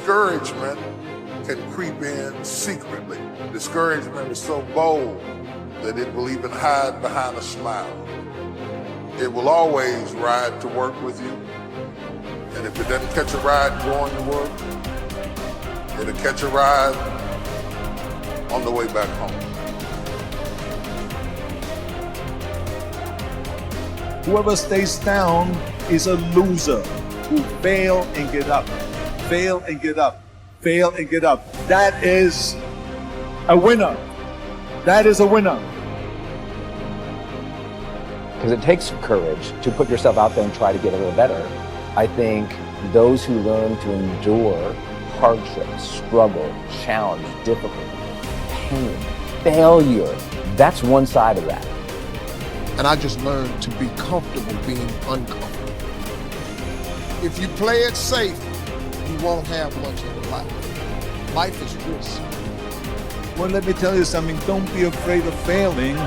discouragement can creep in secretly. Discouragement is so bold that it will even hide behind a smile. It will always ride to work with you. And if it doesn't catch a ride going to work, it'll catch a ride on the way back home. Whoever stays down is a loser. Fail and get up. Fail and get up. Fail and get up. That is a winner. That is a winner. Because it takes courage to put yourself out there and try to get a little better. I think those who learn to endure hardship, struggle, challenge, difficulty, pain, failure, that's one side of that. And I just learned to be comfortable being uncomfortable. If you play it safe, you won't have much of a life. Life is risk. Well, let me tell you something. Don't be afraid of failing,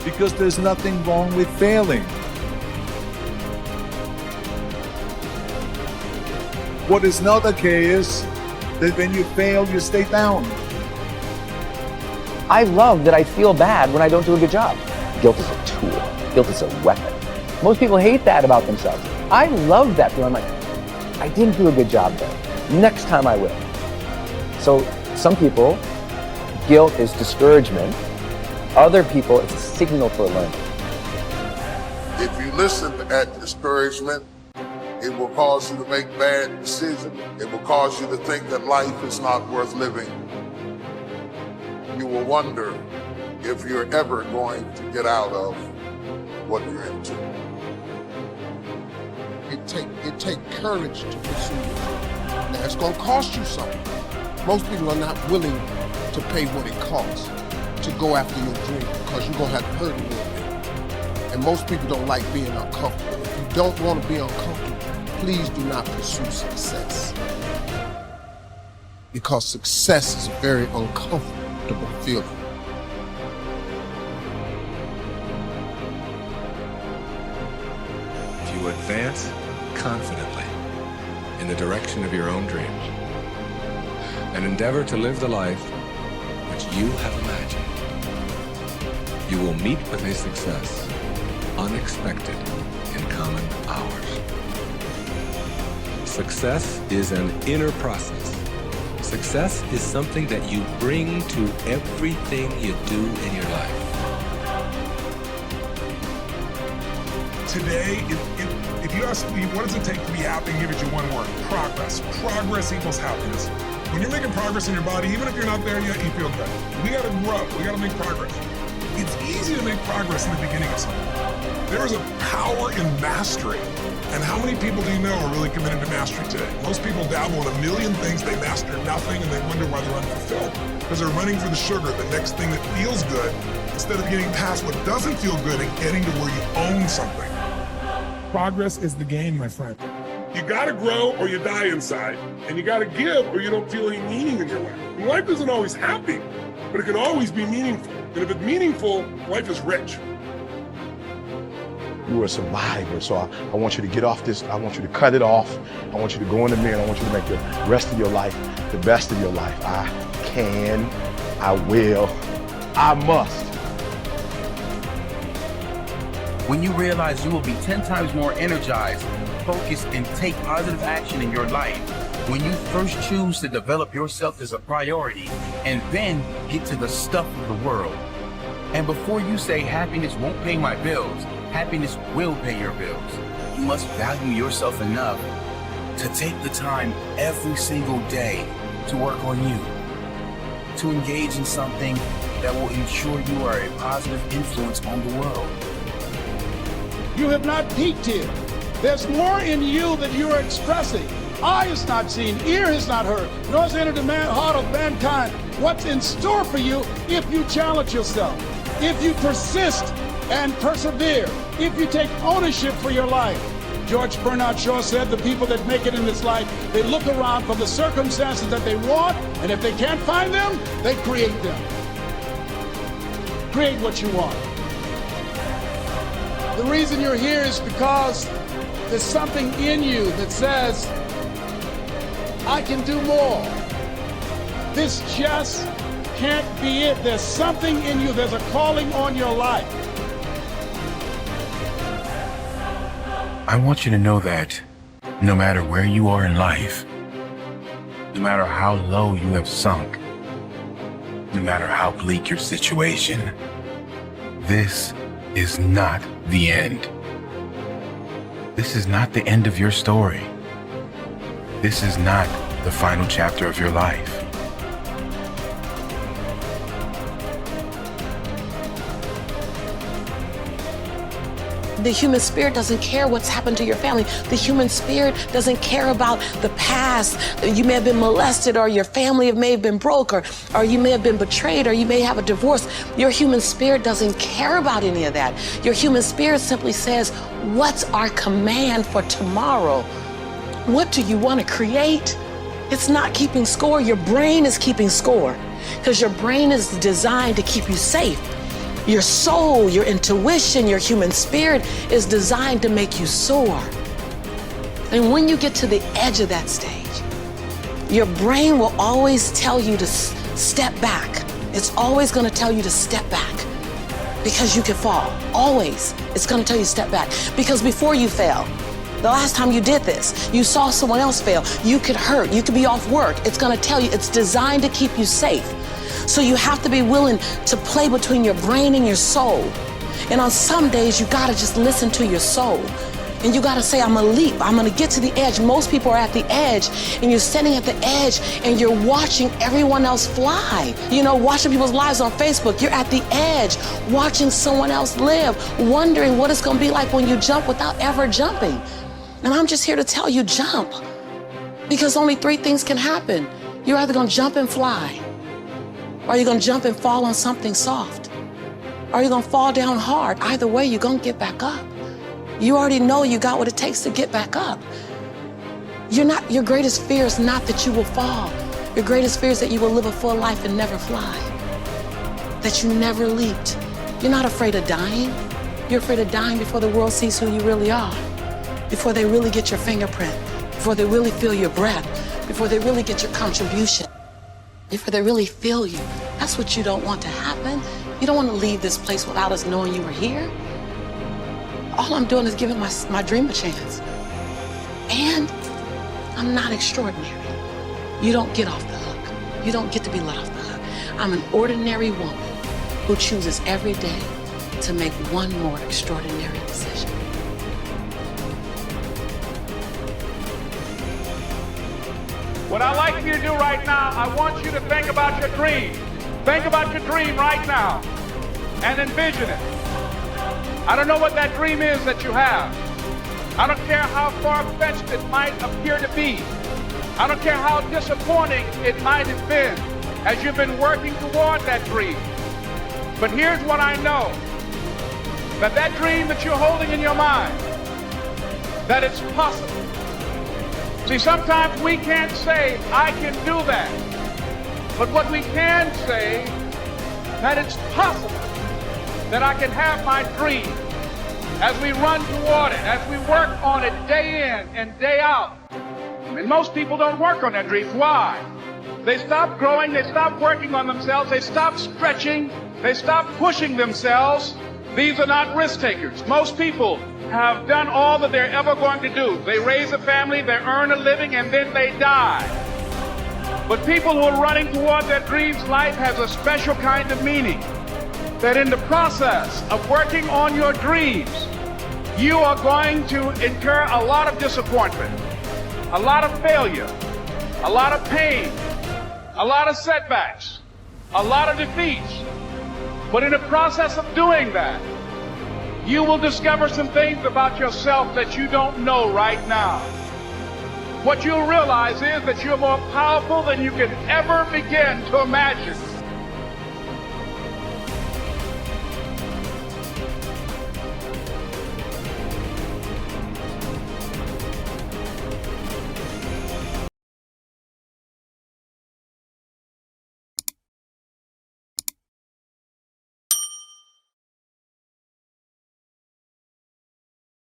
because there's nothing wrong with failing. What is not okay is that when you fail, you stay down. I love that I feel bad when I don't do a good job. Guilt is a tool. Guilt is a weapon. Most people hate that about themselves. I love that feeling. I'm like, I didn't do a good job there. Next time I will. So some people, guilt is discouragement. Other people, it's a signal for learning. If you listen at discouragement, it will cause you to make bad decisions. It will cause you to think that life is not worth living. You will wonder if you're ever going to get out of what you're into. It take courage to pursue it. Now, it's going to cost you something. Most people are not willing to pay what it costs to go after your dream, because you're going to have to hurt a little bit. And most people don't like being uncomfortable. If you don't want to be uncomfortable, please do not pursue success. Because success is a very uncomfortable feeling. If you advance confidently in the direction of your own dreams and endeavor to live the life which you have imagined, you will meet with a success unexpected in common hours. Success is an inner process. Success is something that you bring to everything you do in your life. Today, if you ask me, what does it take to be happy, give it you one word: progress. Progress equals happiness. When you're making progress in your body, even if you're not there yet, you feel good. We gotta grow, we gotta make progress. It's easy to make progress in the beginning of something. There is a power in mastery. And how many people do you know are really committed to mastery today? Most people dabble in a million things, they master nothing, and they wonder why they're unfulfilled. Because they're running for the sugar, the next thing that feels good, instead of getting past what doesn't feel good and getting to where you own something. Progress is the game, my friend. You gotta grow or you die inside. And you gotta give or you don't feel any meaning in your life. And life isn't always happy, but it can always be meaningful. And if it's meaningful, life is rich. You are a survivor, so I want you to get off this. I want you to cut it off. I want you to go in the mirror. I want you to make the rest of your life the best of your life. I can, I will, I must. When you realize you will be 10 times more energized, focused, and take positive action in your life, when you first choose to develop yourself as a priority and then get to the stuff of the world. And before you say happiness won't pay my bills, happiness will pay your bills. You must value yourself enough to take the time every single day to work on you, to engage in something that will ensure you are a positive influence on the world. You have not peaked here. There's more in you that you are expressing. Eye has not seen, ear has not heard, nor has entered the heart of mankind what's in store for you if you challenge yourself, if you persist and persevere, if you take ownership for your life. George Bernard Shaw said the people that make it in this life, they look around for the circumstances that they want, and if they can't find them, they create them. Create what you want. The reason you're here is because there's something in you that says, I can do more. This just can't be it. There's something in you. There's a calling on your life. I want you to know that no matter where you are in life, no matter how low you have sunk, no matter how bleak your situation, this is not the end. This is not the end of your story. This is not the final chapter of your life. The human spirit doesn't care what's happened to your family. The human spirit doesn't care about the past. You may have been molested, or your family may have been broke, or you may have been betrayed, or you may have a divorce. Your human spirit doesn't care about any of that. Your human spirit simply says, what's our command for tomorrow? What do you want to create? It's not keeping score. Your brain is keeping score, because your brain is designed to keep you safe. Your soul, your intuition, your human spirit is designed to make you soar. And when you get to the edge of that stage, your brain will always tell you to step back. It's always going to tell you to step back, because you can fall. Always. It's going to tell you to step back. Because before you fell, the last time you did this, you saw someone else fail. You could hurt. You could be off work. It's going to tell you. It's designed to keep you safe. So you have to be willing to play between your brain and your soul. And on some days, you gotta just listen to your soul. And you gotta say, I'm gonna leap, I'm gonna get to the edge. Most people are at the edge, and you're standing at the edge, and you're watching everyone else fly. You know, watching people's lives on Facebook. You're at the edge, watching someone else live, wondering what it's gonna be like when you jump without ever jumping. And I'm just here to tell you, jump. Because only 3 things can happen. You're either gonna jump and fly, or you're gonna jump and fall on something soft, or you're gonna fall down hard. Either way, you're gonna get back up. You already know you got what it takes to get back up. Your greatest fear is not that you will fall. Your greatest fear is that you will live a full life and never fly, that you never leaped. You're not afraid of dying. You're afraid of dying before the world sees who you really are, before they really get your fingerprint, before they really feel your breath, before they really get your contribution, before they really feel you. That's what you don't want to happen. You don't want to leave this place without us knowing you were here. All I'm doing is giving my dream a chance. And I'm not extraordinary. You don't get off the hook. You don't get to be let off the hook. I'm an ordinary woman who chooses every day to make one more extraordinary decision. What I'd like you to do right now, I want you to think about your dream. Think about your dream right now and envision it. I don't know what that dream is that you have. I don't care how far-fetched it might appear to be. I don't care how disappointing it might have been as you've been working toward that dream. But here's what I know, that dream that you're holding in your mind, that it's possible. See, sometimes we can't say, I can do that. But what we can say, that it's possible that I can have my dream as we run toward it, as we work on it day in and day out. And most people don't work on their dreams. Why? They stop growing, they stop working on themselves, they stop stretching, they stop pushing themselves. These are not risk takers. Most people have done all that they're ever going to do. They raise a family, they earn a living, and then they die. But people who are running toward their dreams, life has a special kind of meaning. That in the process of working on your dreams, you are going to incur a lot of disappointment, a lot of failure, a lot of pain, a lot of setbacks, a lot of defeats. But in the process of doing that, you will discover some things about yourself that you don't know right now. What you'll realize is that you're more powerful than you can ever begin to imagine.